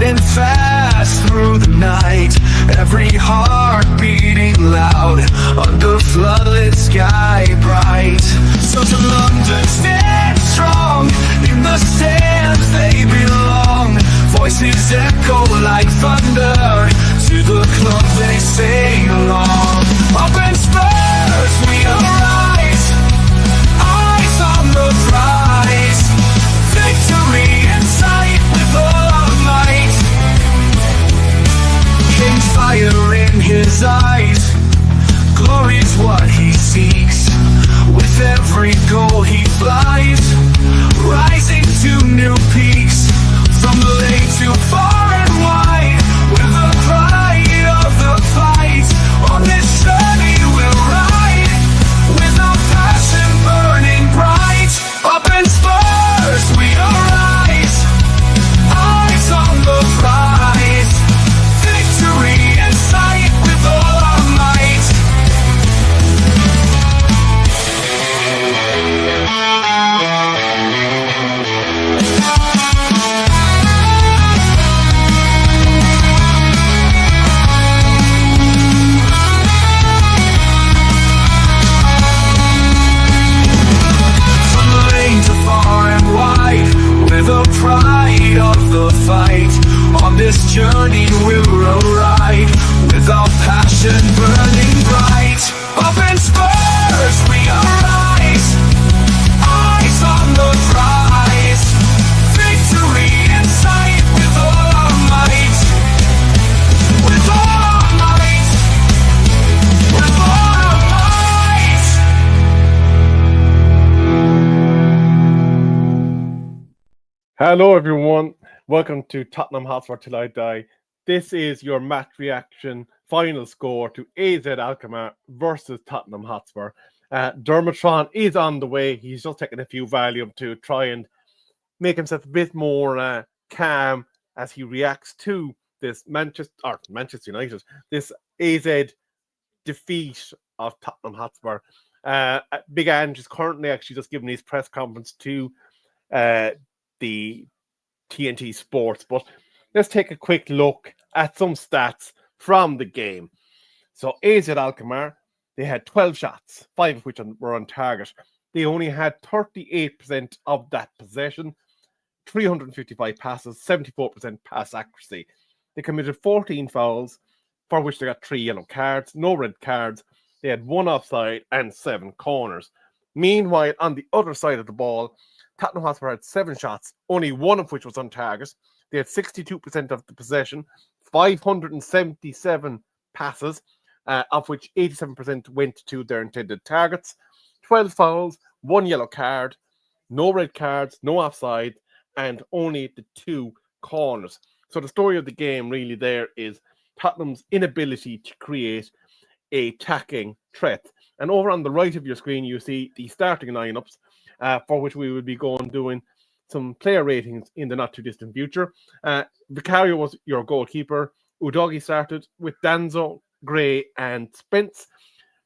running fast through the night, every heart beating loud under floodlit sky bright. So to London stand strong, in the stands they belong. Voices echo like thunder, to the club they sing along. Up in Spurs we arise, eyes on the prize. Victory in sight with all our might. King's fire in his eyes, glory's what he seeks. With every goal he flies, rising to new peaks. From the lake to far and wide, with the pride of the fight. On this journey we'll ride, with our passion burning bright. Up in Spurs we arise, eyes on the prize. Victory in sight with all our might. The pride of the fight. On this journey we'll ride, with our passion burning bright. Up in Spurs we arise, eyes on the prize. Victory in sight with all our might. With all our might. With all our might. Hello everyone, welcome to Tottenham Hotspur Till I Die. This is your match reaction final score to AZ Alkmaar versus Tottenham Hotspur. Dermotron is on the way. He's just taking a few Valium to try and make himself a bit more calm as he reacts to this Manchester United, this AZ defeat of Tottenham Hotspur. Big Ange is currently actually just giving his press conference to the TNT Sports, but let's take a quick look at some stats from the game. So AZ Alkmaar, they had 12 shots, 5 of which were on target. They only had 38% of that possession, 355 passes, 74% pass accuracy. They committed 14 fouls, for which they got 3 yellow cards, no red cards. They had 1 offside and 7 corners. Meanwhile, on the other side of the ball, Tottenham Hotspur had 7 shots, only 1 of which was on target. They had 62% of the possession, 577 passes, of which 87% went to their intended targets, 12 fouls, 1 yellow card, no red cards, no offside, and only the 2 corners. So the story of the game really there is Tottenham's inability to create a attacking threat. And over on the right of your screen, you see the starting lineups, for which we will be doing some player ratings in the not too distant future. Vicario was your goalkeeper. Udogie started with Danzo, Gray, and Spence.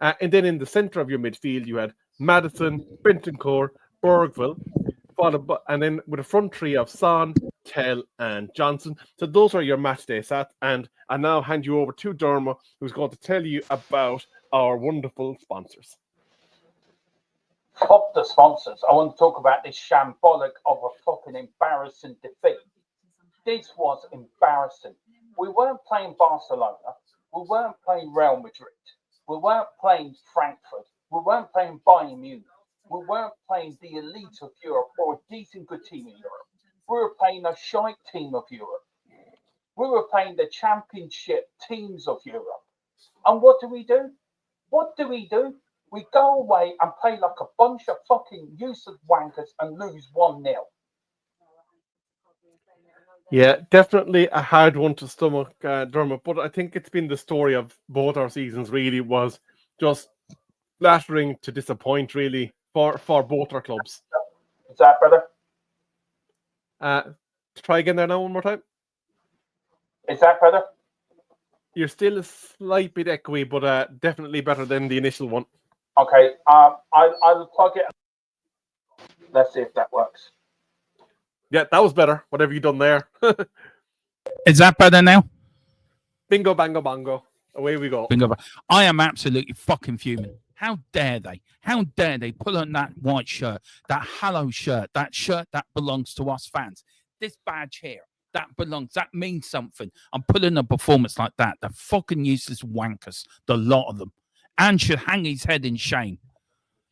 And then in the centre of your midfield, you had Maddison, Bentancur, Bergville, and then with a front three of Son, Tell, and Johnson. So those are your match day stats. And I now hand you over to Derma, who's going to tell you about our wonderful sponsors. Fuck the sponsors. I want to talk about this shambolic of a fucking embarrassing defeat. This was embarrassing. We weren't playing Barcelona. We weren't playing Real Madrid. We weren't playing Frankfurt. We weren't playing Bayern Munich. We weren't playing the elite of Europe or a decent good team in Europe. We were playing a shite team of Europe. We were playing the championship teams of Europe. And what do? What do? We go away and play like a bunch of fucking useless wankers and lose 1-0. Yeah, definitely a hard one to stomach, Dermot. But I think it's been the story of both our seasons, really, was just flattering to disappoint, really, for both our clubs. Is that better? Try again there now one more time. Is that better? You're still a slight bit echoey, but definitely better than the initial one. Okay, I'll plug it. Let's see if that works. Yeah, that was better. Whatever you done there. Is that better now? Bingo, bango, bongo. Away we go. Bingo. I am absolutely fucking fuming. How dare they? How dare they put on that white shirt, that Hello shirt, that shirt that belongs to us fans? This badge here, that belongs, that means something. I'm putting a performance like that. The fucking useless wankers, the lot of them. And should hang his head in shame.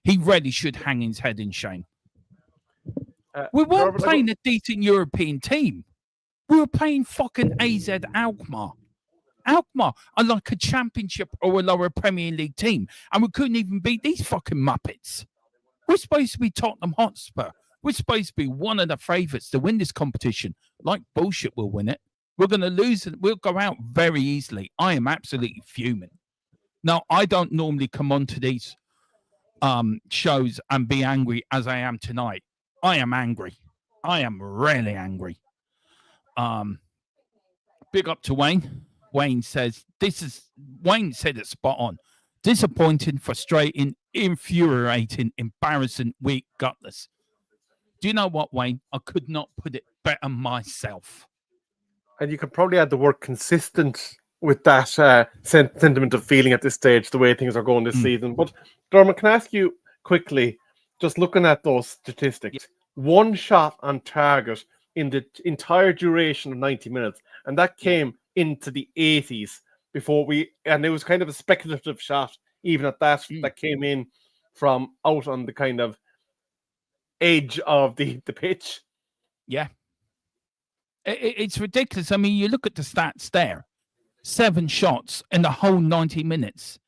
He really should hang his head in shame. We weren't playing a decent European team. We were playing fucking AZ Alkmaar. Alkmaar are like a championship or a lower Premier League team, and we couldn't even beat these fucking muppets. We're supposed to be Tottenham Hotspur. We're supposed to be one of the favourites to win this competition. Like bullshit, we'll win it. We're going to lose and we'll go out very easily. I am absolutely fuming. Now, I don't normally come onto these shows and be angry as I am tonight. I am angry. I am really angry. Big up to Wayne. Wayne says, Wayne said it spot on. Disappointing, frustrating, infuriating, embarrassing, weak, gutless. Do you know what, Wayne? I could not put it better myself. And you could probably add the word consistent with that sentiment of feeling at this stage, the way things are going this season. But Dermot, can I ask you quickly, just looking at those statistics, one shot on target in the entire duration of 90 minutes, and that came into the 80s and it was kind of a speculative shot, even at that, that came in from out on the kind of edge of the pitch. Yeah. It's ridiculous. I mean, you look at the stats there. 7 shots in the whole 90 minutes.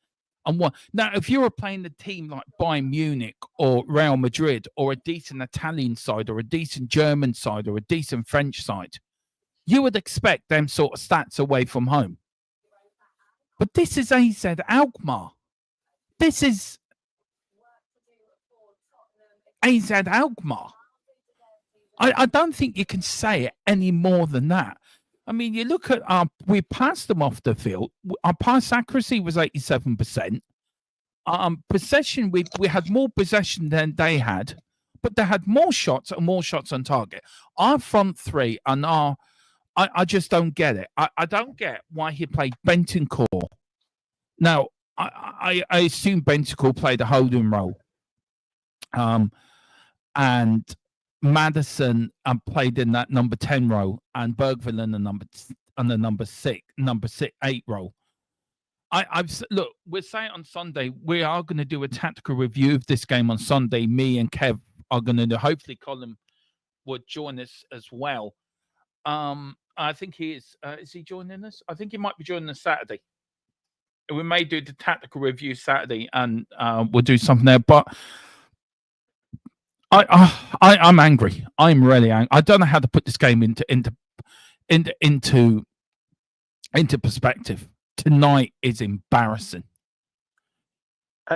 And what now, if you were playing a team like Bayern Munich or Real Madrid or a decent Italian side or a decent German side or a decent French side, you would expect them sort of stats away from home. But this is AZ Alkmaar. This is AZ Alkmaar. I don't think you can say it any more than that. I mean, you look at we passed them off the field. Our pass accuracy was 87%. Possession, we had more possession than they had, but they had more shots and more shots on target. Our front three and I just don't get it. I don't get why he played Bentancur. Now, I assume Bentancur played a holding role. And Madison played in that number 10 role, and Bergville in the number 8 role. Look, we're saying on Sunday we are going to do a tactical review of this game on Sunday. Me and Kev are going to do. Hopefully, Colin would join us as well. I think he is. Is he joining us? I think he might be joining us Saturday. We may do the tactical review Saturday, and we'll do something there. But I'm angry. I'm really angry. I don't know how to put this game into perspective. Tonight is embarrassing.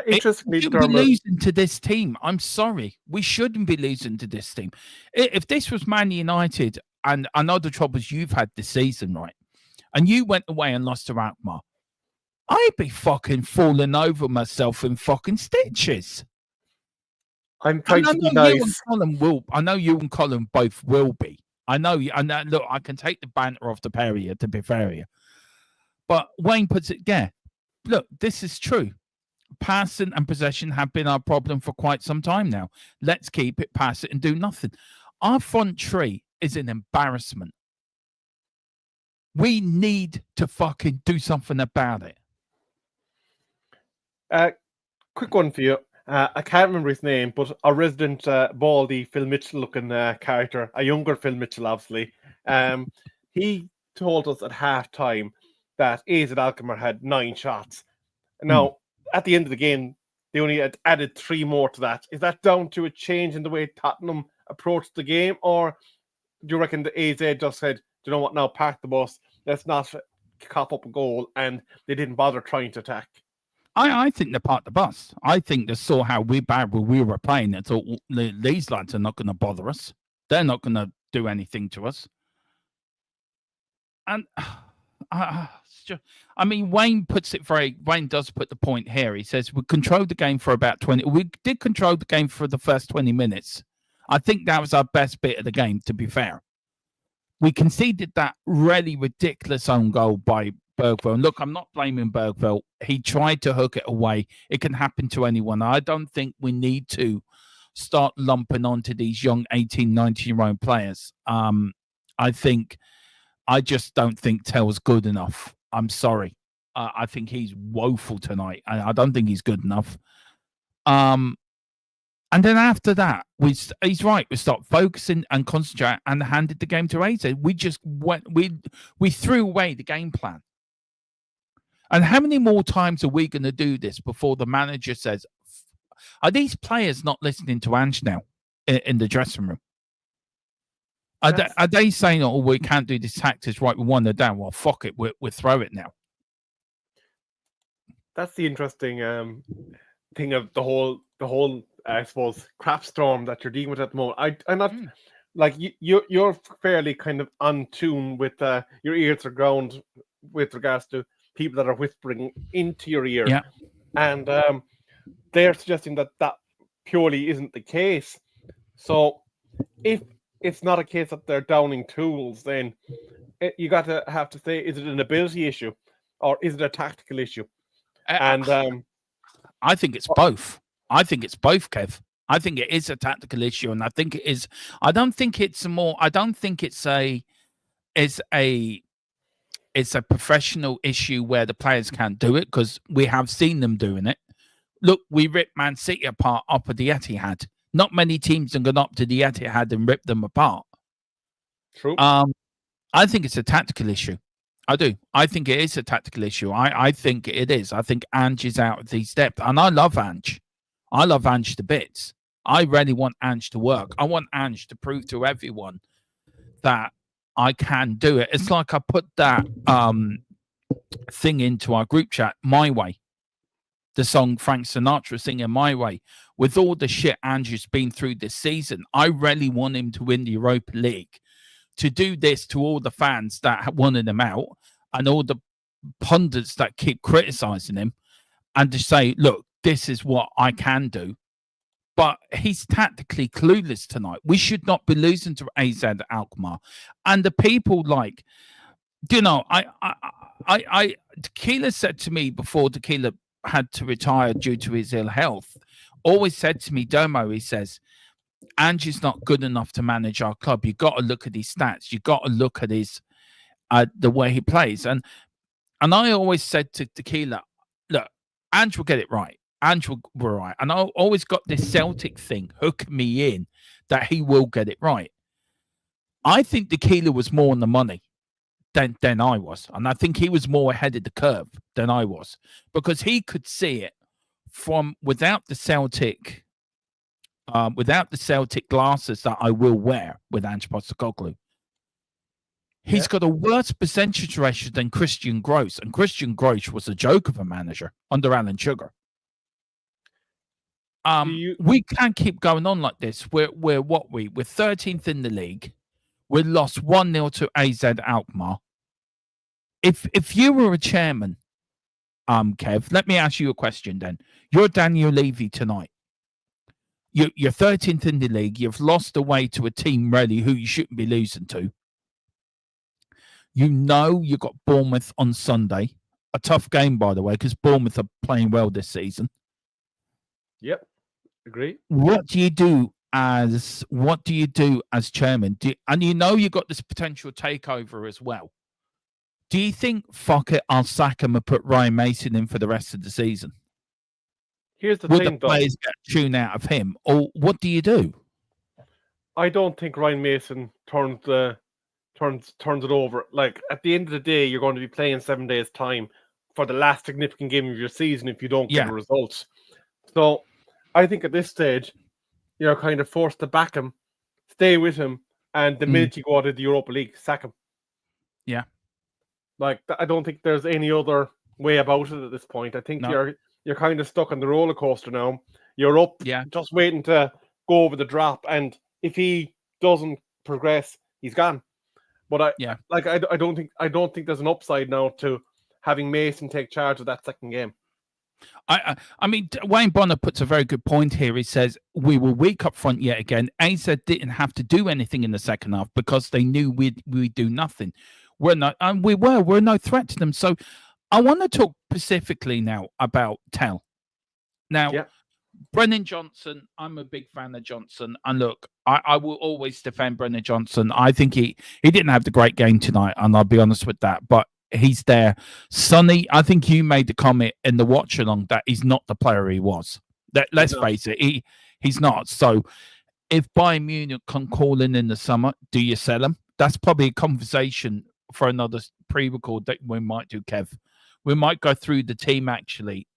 Interestingly, we shouldn't be losing to this team. I'm sorry. We shouldn't be losing to this team. If this was Man United, and I know the troubles you've had this season, right? And you went away and lost to Alkmaar, I'd be fucking falling over myself in fucking stitches. I'm trying to be nice. I know you and Colin both will be. I know you. And look, I can take the banter off the pair of you, to be fair here. But Wayne puts it, look, this is true. Passing and possession have been our problem for quite some time now. Let's keep it, pass it, and do nothing. Our front three is an embarrassment. We need to fucking do something about it. Quick one for you. I can't remember his name, but our resident baldy Phil Mitchell-looking character, a younger Phil Mitchell, obviously, he told us at half-time that AZ Alkmaar had 9 shots. Now, at the end of the game, they only had added 3 more to that. Is that down to a change in the way Tottenham approached the game, or do you reckon the AZ just said, do you know what, now park the bus, let's not cough up a goal, and they didn't bother trying to attack? I think they parked the bus. I think they saw how we were playing and thought, these lads are not going to bother us. They're not going to do anything to us. And I mean, Wayne does put the point here. He says we controlled the game for about 20. We did control the game for the first 20 minutes. I think that was our best bit of the game, to be fair. We conceded that really ridiculous own goal by Bergville. And look, I'm not blaming Bergville. He tried to hook it away. It can happen to anyone. I don't think we need to start lumping onto these young 18, 19-year-old players. I just don't think Tell's good enough. I'm sorry. I think he's woeful tonight. I don't think he's good enough. And then after that, he's right. We stopped focusing and concentrating and handed the game to AZ. We just went. We threw away the game plan. And how many more times are we going to do this before the manager says, "Are these players not listening to Ange now in the dressing room? Are they saying, oh, we can't do this tactics, right, we won it down. Well, fuck it, we'll throw it now." That's the interesting thing of the whole I suppose crap storm that you're dealing with at the moment. I'm not like you're fairly kind of on tune with your ear to the ground with regards to people that are whispering into your ear. Yeah. And they're suggesting that purely isn't the case. So if it's not a case that they're downing tools, then you have to say, is it an ability issue or is it a tactical issue? And I think it's both. I think it's both, Kev. I think it is a tactical issue, and I think it is. I don't think it's a professional issue where the players can't do it, because we have seen them doing it. Look, we ripped Man City apart up at the Etihad. Not many teams have gone up to the Etihad and ripped them apart. True. I think it's a tactical issue. I do. I think it is a tactical issue. I think it is. I think Ange is out of his depth. And I love Ange. I love Ange to bits. I really want Ange to work. I want Ange to prove to everyone that I can do it. It's like I put that thing into our group chat, My Way. The song Frank Sinatra singing My Way. With all the shit Ange's been through this season, I really want him to win the Europa League. To do this to all the fans that wanted him out and all the pundits that keep criticizing him, and to say, look, this is what I can do. But he's tactically clueless tonight. We should not be losing to AZ Alkmaar. And the people like, Tequila said to me before Tequila had to retire due to his ill health, always said to me, Domo, he says, Ange's not good enough to manage our club. You got to look at his stats. You got to look at his the way he plays. And I always said to Tequila, look, Ange will get it right. Ange will be right. And I always got this Celtic thing hooking me in that he will get it right. I think Tequila was more on the money than I was. And I think he was more ahead of the curve than I was, because he could see it from without the Celtic glasses that I will wear with Ange Postecoglou. He's got a worse percentage ratio than Christian Gross, and Christian Gross was a joke of a manager under Alan Sugar. We can't keep going on like this. We're 13th in the league. We lost 1-0 to AZ Alkmaar. If you were a chairman, Kev, let me ask you a question then. You're Daniel Levy tonight. You're 13th in the league. You've lost away to a team really who you shouldn't be losing to. You know you got Bournemouth on Sunday. A tough game, by the way, because Bournemouth are playing well this season. Yep, agree. What do you do as chairman? And you know you got this potential takeover as well. Do you think, fuck it, I'll sack him and put Ryan Mason in for the rest of the season? Here's the Would thing, the players get tuned out of him, or what do you do? I don't think Ryan Mason turns it over. Like, at the end of the day, you're going to be playing 7 days' time for the last significant game of your season if you don't get the results. So I think at this stage, you're kind of forced to back him, stay with him, and the minute you go out of the Europa League, sack him. Yeah. Like, I don't think there's any other way about it at this point. I think you're kind of stuck on the roller coaster now. You're up, just waiting to go over the drop, and if he doesn't progress, he's gone. But I don't think there's an upside now to having Mason take charge of that second game. I mean, Wayne Bonner puts a very good point here. He says we were weak up front yet again. AZ didn't have to do anything in the second half because they knew we'd do nothing. We're no threat to them. So I want to talk specifically now about TEL. Now, Yeah. Brennan Johnson, I'm a big fan of Johnson. And look, I will always defend Brennan Johnson. I think he didn't have the great game tonight, and I'll be honest with that. But he's there. Sonny, I think you made the comment in the watch along that he's not the player he was. Let's face it, he's not. So if Bayern Munich can call in the summer, do you sell him? That's probably a conversation for another pre-record that we might do, Kev. We might go through the team actually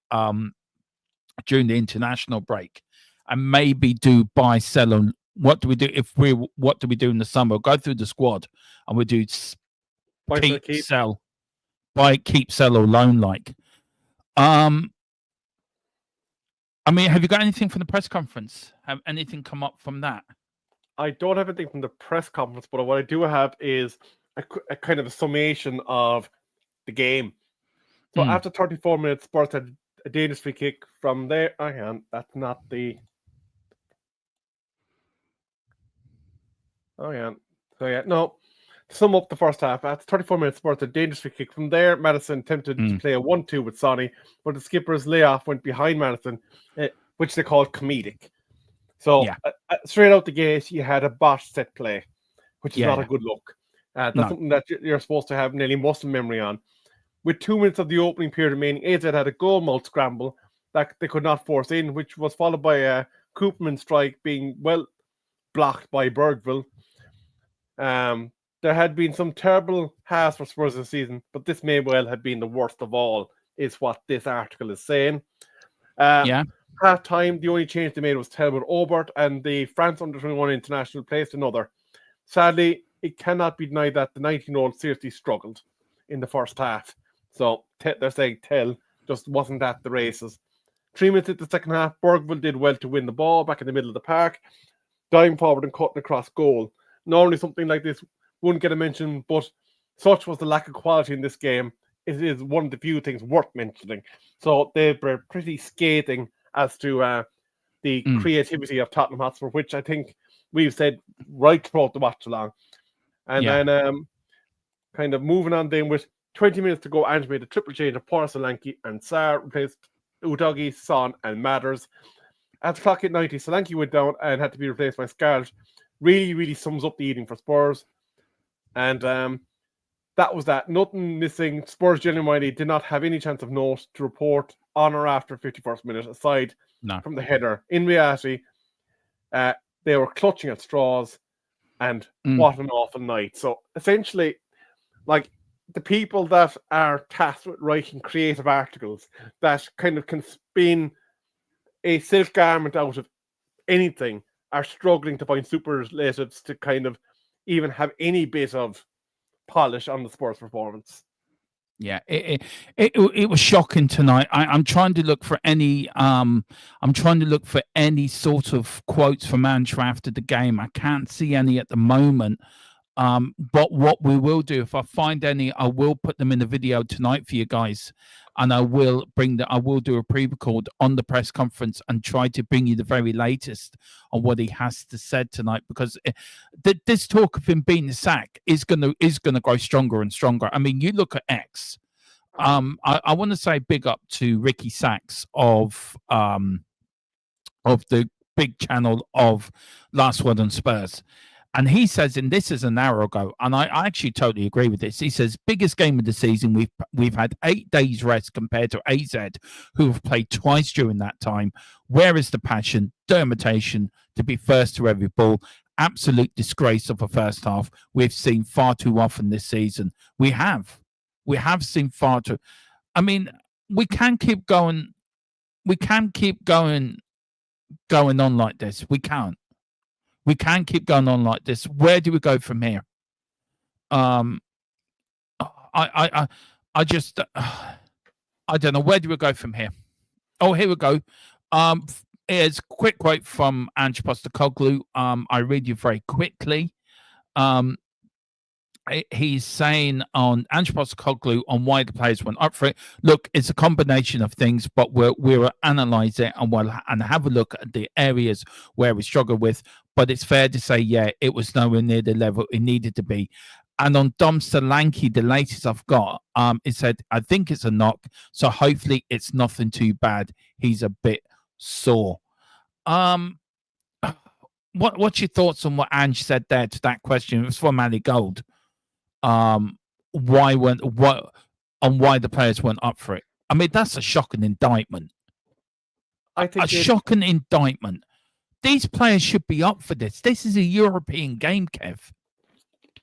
during the international break and maybe do buy, sell on what do we do what do we do in the summer? We'll go through the squad and we do keep, sell, buy, keep, sell, or loan like. I mean, have you got anything from the press conference? Have anything come up from that? I don't have anything from the press conference, but what I do have is a kind of a summation of the game. So after 34 minutes, Spurs had a dangerous free kick from there. That's not the. No. To sum up the first half, after 34 minutes, Spurs had a dangerous free kick. From there, Madison attempted to play a 1-2 with Sonny, but the skipper's layoff went behind Madison, which they called comedic. So straight out the gate, you had a botched set play, which is not a good look. That's something that you're supposed to have nearly muscle memory on. With 2 minutes of the opening period remaining, AZ had a goal-mouth scramble that they could not force in, which was followed by a Koopman strike being well blocked by Bergville. There had been some terrible halves for Spurs this season, but this may well have been the worst of all, is what this article is saying. Half time, the only change they made was Talbot Obert, and the France under-21 international placed another. Sadly, it cannot be denied that the 19-year-old seriously struggled in the first half. So they're saying Tel just wasn't at the races. 3 minutes into the second half, Bergville did well to win the ball back in the middle of the park, diving forward and cutting across goal. Normally something like this wouldn't get a mention, but such was the lack of quality in this game. It is one of the few things worth mentioning. So they were pretty scathing as to the creativity of Tottenham Hotspur, which I think we've said right throughout the watch along. And then kind of moving on then with 20 minutes to go, Ange made a triple change of Porter, Solanke and Sarr, replaced Udogie, Son and Matters. At the clock at 90, Solanke went down and had to be replaced by Scarlett. Really, really sums up the evening for Spurs. And that was that. Nothing missing. Spurs genuinely did not have any chance of note to report on or after 51st minute, aside from the header. In reality, they were clutching at straws, and what an awful night. So essentially, like, the people that are tasked with writing creative articles that kind of can spin a silk garment out of anything are struggling to find superlatives to kind of even have any bit of polish on the Spurs performance. Yeah, it was shocking tonight. I'm trying to look for any sort of quotes from Ange after the game. I can't see any at the moment. But what we will do, if I find any, I will put them in the video tonight for you guys, and I will do a pre-record on the press conference and try to bring you the very latest on what he has to say tonight, because this talk of him being sacked is gonna grow stronger and stronger. I mean, you look at X. I want to say big up to Ricky Sachs of the big channel of Last Word on Spurs. And he says, and this is an hour ago, and I actually totally agree with this. He says, biggest game of the season. We've had 8 days rest compared to AZ, who have played twice during that time. Where is the passion, determination to be first to every ball? Absolute disgrace of a first half we've seen far too often this season. We have seen far too. I mean, we can keep going. We can keep going on like this. We can't. We can keep going on like this. Where do we go from here? I just I don't know. Where do we go from here? Oh, here we go. Here's a quick quote from Ange Postecoglou. I read you very quickly. he's saying on Ange Postecoglou on why the players went up for it. Look, it's a combination of things, but we'll analyze it and have a look at the areas where we struggle with. But it's fair to say, yeah, it was nowhere near the level it needed to be. And on Dom Solanke, the latest I've got, it said, I think it's a knock, so hopefully it's nothing too bad. He's a bit sore. What's your thoughts on what Ange said there to that question? It was from Ali Gold. Why the players weren't up for it? I mean, that's a shocking indictment. I think a shocking indictment. These players should be up for this. This is a European game, Kev.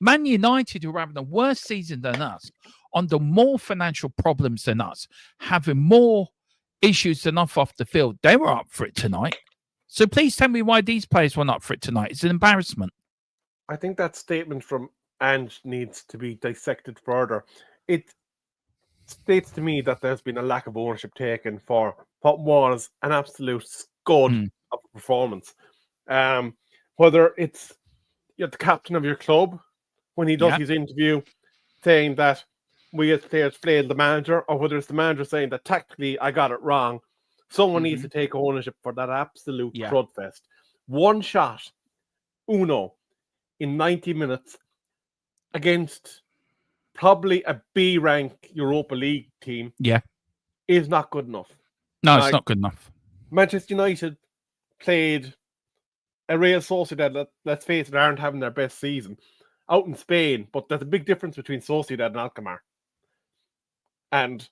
Man United, who are having a worse season than us, under more financial problems than us, having more issues than us off the field, they were up for it tonight. So please tell me why these players weren't up for it tonight. It's an embarrassment. I think that statement from Ange needs to be dissected further. It states to me that there's been a lack of ownership taken for what was an absolute scud of a performance. Whether it's the captain of your club when he does his interview saying that we as players flailed the manager, or whether it's the manager saying that tactically I got it wrong. Someone needs to take ownership for that absolute crud fest. One shot, uno, in 90 minutes against probably a B-rank Europa League team is not good enough. No, it's not good enough. Manchester United played a Real Sociedad that, let's face it, aren't having their best season out in Spain, but there's a big difference between Sociedad and Alkmaar. And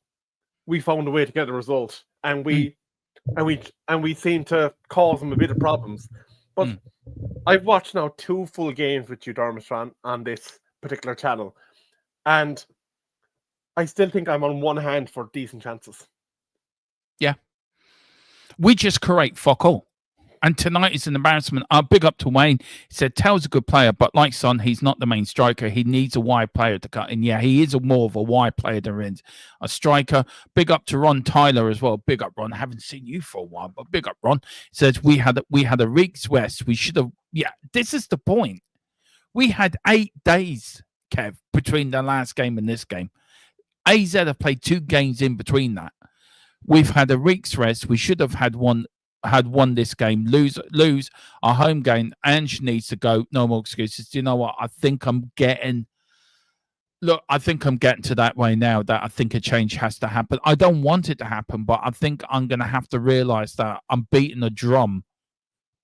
we found a way to get a result, and we seem to cause them a bit of problems. But I've watched now 2 full games with you, Dermot, on this particular channel, and I still think I'm on one hand for decent chances. Yeah. We just create fuck all. And tonight is an embarrassment. Big up to Wayne. He said, Tell's a good player, but like Son, he's not the main striker. He needs a wide player to cut in. Yeah, he is more of a wide player than a striker. Big up to Ron Tyler as well. Big up, Ron. I haven't seen you for a while, but big up, Ron. He says, we had a week's rest. We should have... Yeah, this is the point. We had 8 days, Kev, between the last game and this game. AZ have played 2 games in between that. We've had a week's rest. We should have had won this game, lose our home game. Ange needs to go. No more excuses. Do you know what? I think I'm getting to that way now, that I think a change has to happen. I don't want it to happen, but I think I'm going to have to realize that I'm beating a drum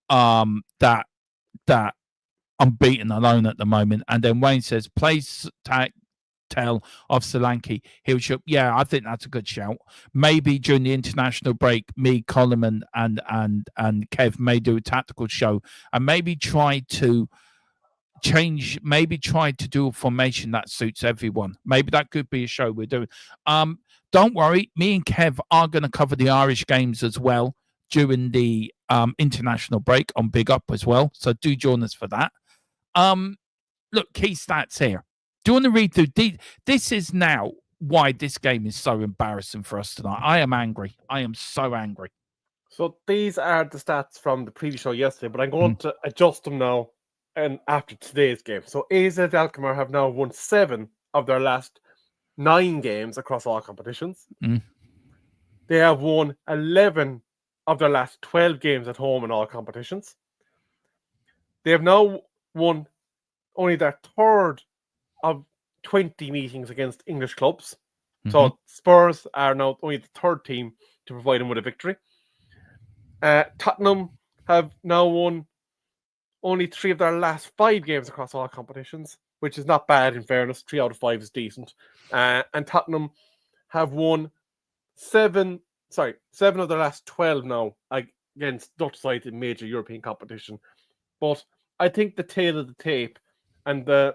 that I'm beating alone at the moment. And then Wayne says, please tell of Solanke. He'll show. Yeah, I think that's a good shout. Maybe during the international break, me, Coleman, and Kev may do a tactical show, and maybe try to change. Maybe try to do a formation that suits everyone. Maybe that could be a show we're doing. Don't worry, me and Kev are going to cover the Irish games as well during the international break on Big Up as well. So do join us for that. Look, key stats here. Do you want to read through? This is now why this game is so embarrassing for us tonight. I am angry. I am so angry. So these are the stats from the previous show yesterday, but I'm going to adjust them now and after today's game. So AZ Alkmaar have now won 7 of their last 9 games across all competitions. They have won 11 of their last 12 games at home in all competitions. They have now won only their 3rd of 20 meetings against English clubs. So Spurs are now only the 3rd team to provide them with a victory. Tottenham have now won only 3 of their last 5 games across all competitions, which is not bad in fairness. 3 out of 5 is decent. And Tottenham have won 7 of their last 12 now against Dutch sides in major European competition. But I think the tail of the tape and the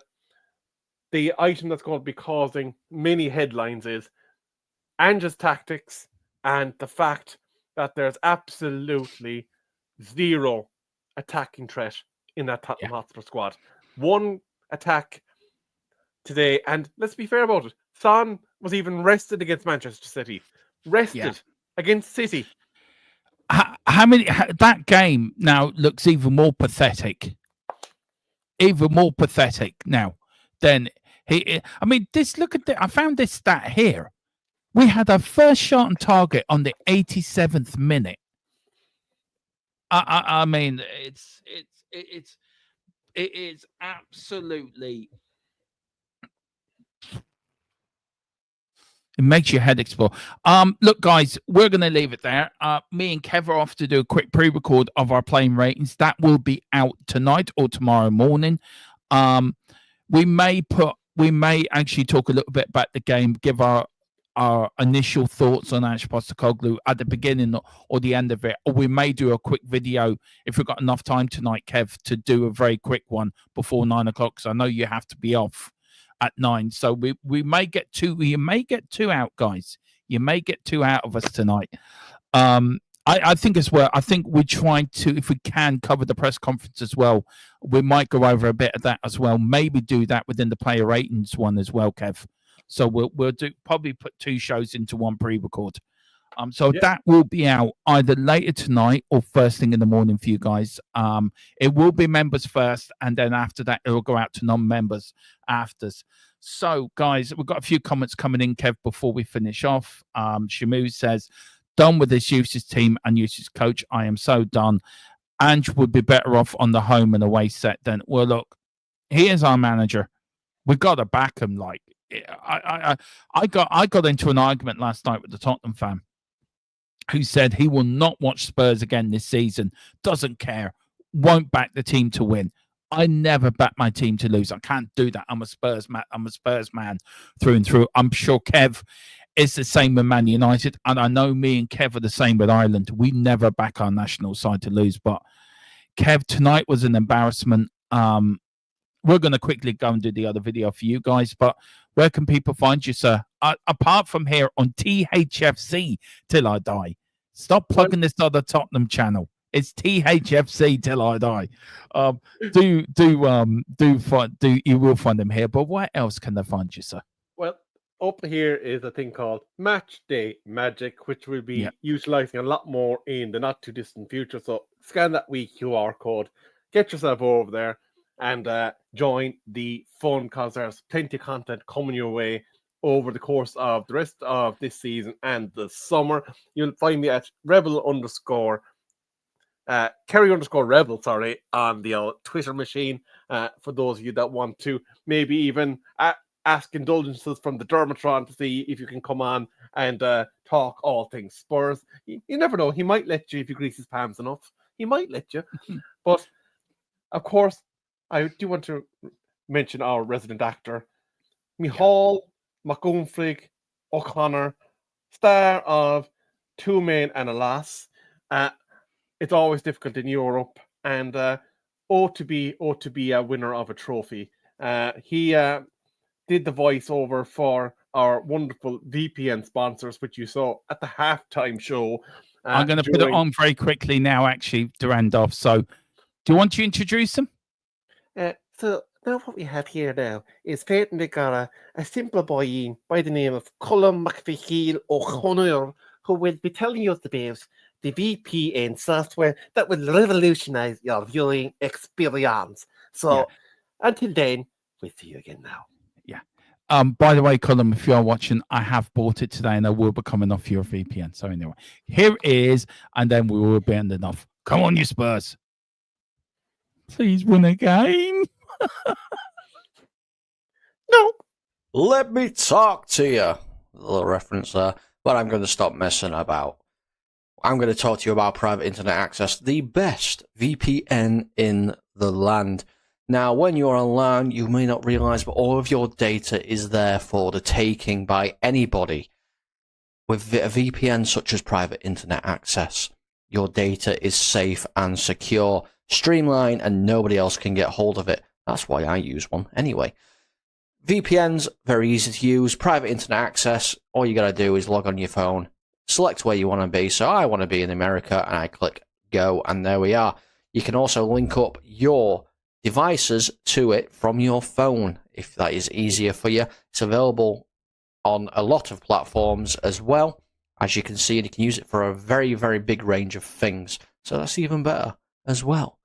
item that's going to be causing many headlines is Ange's tactics and the fact that there's absolutely 0 attacking threat in that Tottenham Hotspur squad. 1 attack today, and let's be fair about it. Son was even rested against Manchester City. Against City. That game now looks even more pathetic. Even more pathetic now than I mean, look at I found this stat here. We had our first shot on target on the 87th minute. I mean, it is absolutely. It makes your head explode. Look, guys, we're going to leave it there. Me and Kev are off to do a quick pre-record of our playing ratings. That will be out tonight or tomorrow morning. We may actually talk a little bit about the game, give our initial thoughts on Ange Postecoglou at the beginning or the end of it. Or we may do a quick video if we've got enough time tonight, Kev, to do a very quick one before 9 o'clock. Because I know you have to be off at 9. So we may get two. You may get two out, guys. You may get two out of us tonight. I think as well. I think we're trying to, if we can, cover the press conference as well. We might go over a bit of that as well. Maybe do that within the player ratings one as well, Kev. So we'll probably put two shows into one pre-record. That will be out either later tonight or first thing in the morning for you guys. It will be members first, and then after that, it will go out to non-members after. So, guys, we've got a few comments coming in, Kev, before we finish off. Shamu says, done with this Uses team and Uses coach. I am so done. Ange would be better off on the home and away set than, well, look, he is our manager. We've got to back him. Like, I got into an argument last night with the Tottenham fan who said he will not watch Spurs again this season, doesn't care, won't back the team to win. I never back my team to lose. I can't do that. I'm a Spurs man through and through. I'm sure Kev is the same with Man United, and I know me and Kev are the same with Ireland. We never back our national side to lose. But Kev, tonight was an embarrassment. We're going to quickly go and do the other video for you guys, but where can people find you, sir? Apart from here on THFC Till I Die. Stop plugging this other Tottenham channel. It's THFC Till I Die. You will find them here, but where else can they find you, sir? Well, up here is a thing called Match Day Magic, which will be utilizing a lot more in the not too distant future. So scan that wee QR code, get yourself over there, and join the fun, because there's plenty of content coming your way over the course of the rest of this season and the summer. You'll find me at Kerry_Rebel, on the Twitter machine, for those of you that want to maybe even ask indulgences from the Dermatron to see if you can come on and talk all things Spurs. You never know, he might let you if you grease his palms enough. He might let you. But, of course, I do want to mention our resident actor, Micheál McGoonfrig O'Connor, star of Two Men and a Lass. It's always difficult in Europe, and ought to be a winner of a trophy. He did the voiceover for our wonderful VPN sponsors, which you saw at the halftime show. I'm going to put it on very quickly now, actually, Durandov. So, do you want to introduce them? So now what we have here now is certainly got a simple boy in by the name of Colm McPhail O'Connor, who will be telling you about the VPN software that will revolutionize your viewing experience. So until then, we'll see you again now. Yeah. By the way, Colm, if you're watching, I have bought it today and I will be coming off your VPN. So anyway, here it is, and then we will be ending off. Come on, you Spurs. Please win a game. No. Let me talk to you. A little reference there. But I'm going to stop messing about. I'm going to talk to you about private internet access, the best VPN in the land. Now, when you're online, you may not realize, but all of your data is there for the taking by anybody. With a VPN such as private internet access, your data is safe and secure, streamlined, and nobody else can get hold of it. That's why I use one anyway. VPN's very easy to use. Private internet access, all you got to do is log on your phone, select where you want to be. So I want to be in America, and I click go, and there we are. You can also link up your devices to it from your phone if that is easier for you. It's available on a lot of platforms as well. As you can see, you can use it for a very, very big range of things. So that's even better as well.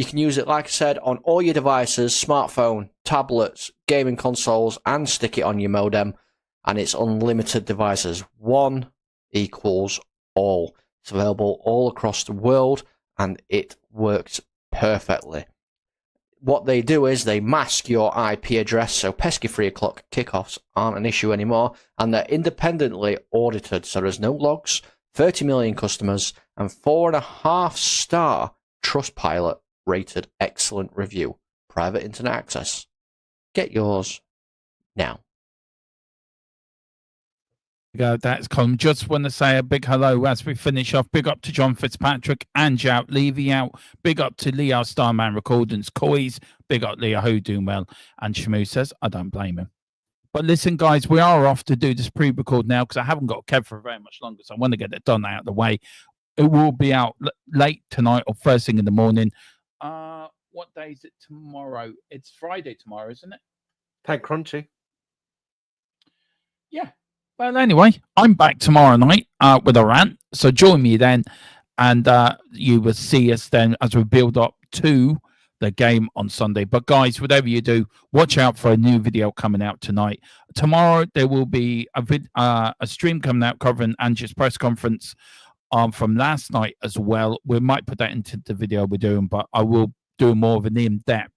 You can use it, like I said, on all your devices, smartphone, tablets, gaming consoles, and stick it on your modem. And it's unlimited devices. One equals all. It's available all across the world, and it works perfectly. What they do is they mask your IP address, so pesky 3 o'clock kickoffs aren't an issue anymore, and they're independently audited, so there's no logs, 30 million customers, and 4.5-star Trustpilot rated excellent review. Private internet access. Get yours now. Go, that's Colin. Just want to say a big hello as we finish off. Big up to John Fitzpatrick, Ange out, Levy out. Big up to Leo Starman Recordings, Coys. Big up Leo who doing well. And Shamu says, I don't blame him. But listen, guys, we are off to do this pre-record now because I haven't got Kev for very much longer, so I want to get it done out of the way. It will be out late tonight or first thing in the morning. What day is it tomorrow? It's Friday tomorrow, isn't it? Thank Crunchy. Yeah. Well, anyway, I'm back tomorrow night with a rant. So join me then, and you will see us then as we build up to the game on Sunday. But guys, whatever you do, watch out for a new video coming out tonight. Tomorrow there will be a stream coming out covering Angie's press conference from last night as well. We might put that into the video we're doing, but I will do more of an in-depth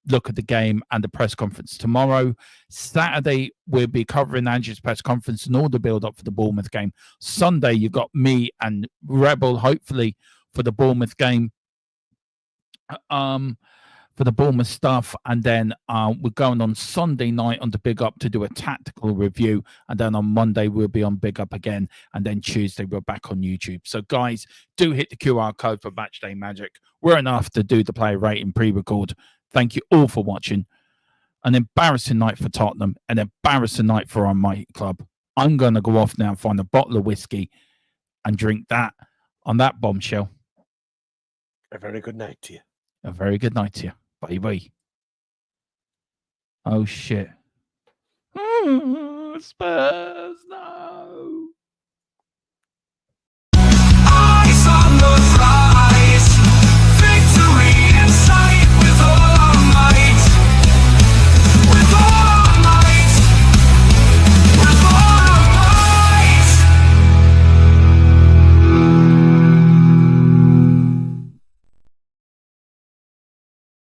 look at the game and the press conference tomorrow. Saturday, we'll be covering Angie's press conference and all the build-up for the Bournemouth game. Sunday, you've got me and Rebel, hopefully, for the Bournemouth game, for the Bournemouth stuff. And then we're going on Sunday night on the Big Up to do a tactical review. And then on Monday, we'll be on Big Up again. And then Tuesday, we're back on YouTube. So, guys, do hit the QR code for Matchday Magic. We're enough to do the player rating pre-record. Thank you all for watching. An embarrassing night for Tottenham, an embarrassing night for our mighty club. I'm going to go off now and find a bottle of whiskey and drink that on that bombshell. A very good night to you. A very good night to you. Bye-bye. Oh, shit. Spurs.